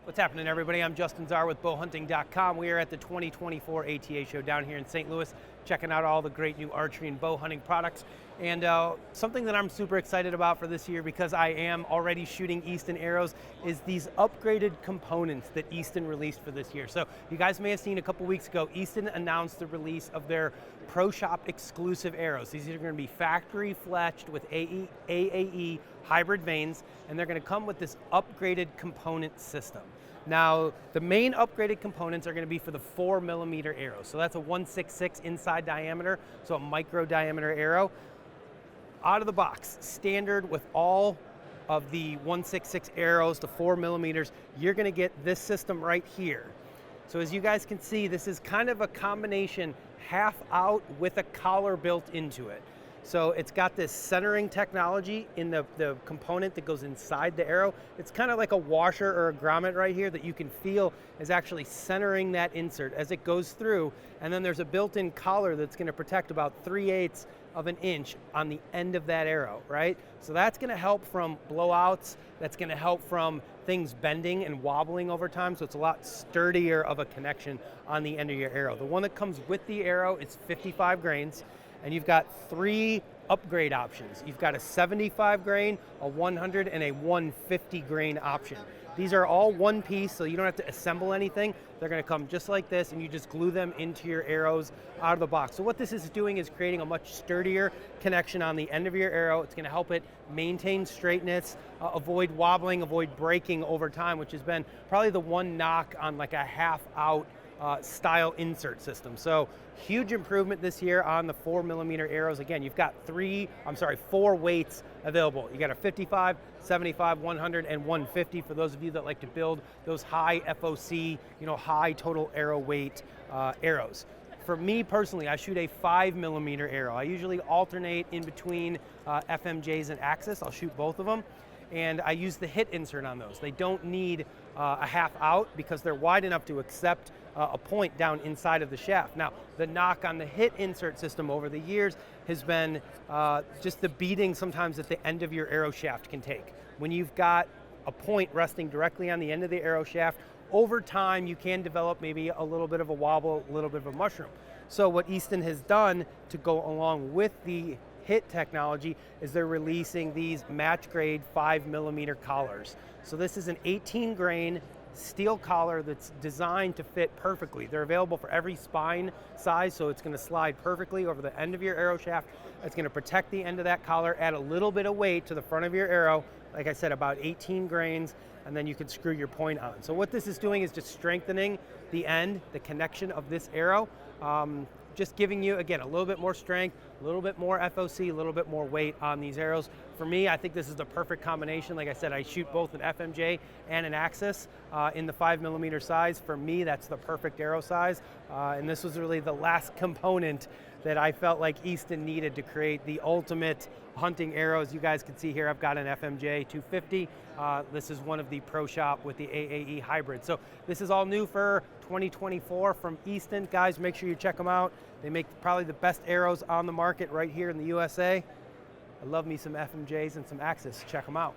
What's happening, everybody? I'm Justin Czar with bowhunting.com. We are at the 2024 ATA show down here in St. Louis, checking out all the great new archery and bow hunting products. And something that I'm super excited about for this year, because I am already shooting Easton arrows, is these upgraded components that Easton released for this year. So you guys may have seen a couple weeks ago, Easton announced the release of their Pro Shop exclusive arrows. These are going to be factory fletched with AAE hybrid vanes, and they're going to come with this upgraded component system. Now, the main upgraded components are going to be for the 4mm arrow. So that's a 166 inside diameter, so a micro diameter arrow. Out of the box, standard with all of the 166 arrows to 4mm, you're going to get this system right here. So as you guys can see, this is kind of a combination half out with a collar built into it. So it's got this centering technology in the component that goes inside the arrow. It's kind of like a washer or a grommet right here that you can feel is actually centering that insert as it goes through. And then there's a built-in collar that's going to protect about 3/8 of an inch on the end of that arrow, right? So that's going to help from blowouts. That's going to help from things bending and wobbling over time. So it's a lot sturdier of a connection on the end of your arrow. The one that comes with the arrow is 55 grains. And you've got 3 upgrade options. You've got a 75 grain, a 100, and a 150 grain option. These are all one piece, so you don't have to assemble anything. They're gonna come just like this, and you just glue them into your arrows out of the box. So what this is doing is creating a much sturdier connection on the end of your arrow. It's gonna help it maintain straightness, avoid wobbling, avoid breaking over time, which has been probably the one knock on like a half out style insert system. So huge improvement this year on the 4mm arrows. Again, you've got 4 weights available. You got a 55, 75, 100, and 150 for those of you that like to build those high FOC, high total arrow weight arrows. For me personally, I shoot a 5mm arrow. I usually alternate in between FMJs and Axis. I'll shoot both of them. And I use the hit insert on those. They don't need a half out because they're wide enough to accept a point down inside of the shaft. Now, the knock on the hit insert system over the years has been just the beating sometimes that the end of your arrow shaft can take. When you've got a point resting directly on the end of the arrow shaft, over time you can develop maybe a little bit of a wobble, a little bit of a mushroom. So what Easton has done to go along with the hit technology is they're releasing these match grade 5mm collars. So this is an 18 grain steel collar that's designed to fit perfectly. They're available for every spine size, so it's going to slide perfectly over the end of your arrow shaft. It's going to protect the end of that collar, add a little bit of weight to the front of your arrow, like I said, about 18 grains, and then you can screw your point on. So what this is doing is just strengthening the end, the connection of this arrow, just giving you, again, a little bit more strength, a little bit more FOC, a little bit more weight on these arrows. For me, I think this is the perfect combination. Like I said, I shoot both an FMJ and an Axis in the 5mm size. For me, that's the perfect arrow size. And this was really the last component that I felt like Easton needed to create the ultimate hunting arrows. You guys can see here, I've got an FMJ 250. This is one of the Pro Shop with the AAE hybrid. So this is all new for 2024 from Easton. Guys, make sure you check them out. They make probably the best arrows on the market right here in the USA. I love me some FMJs and some Axis. Check them out.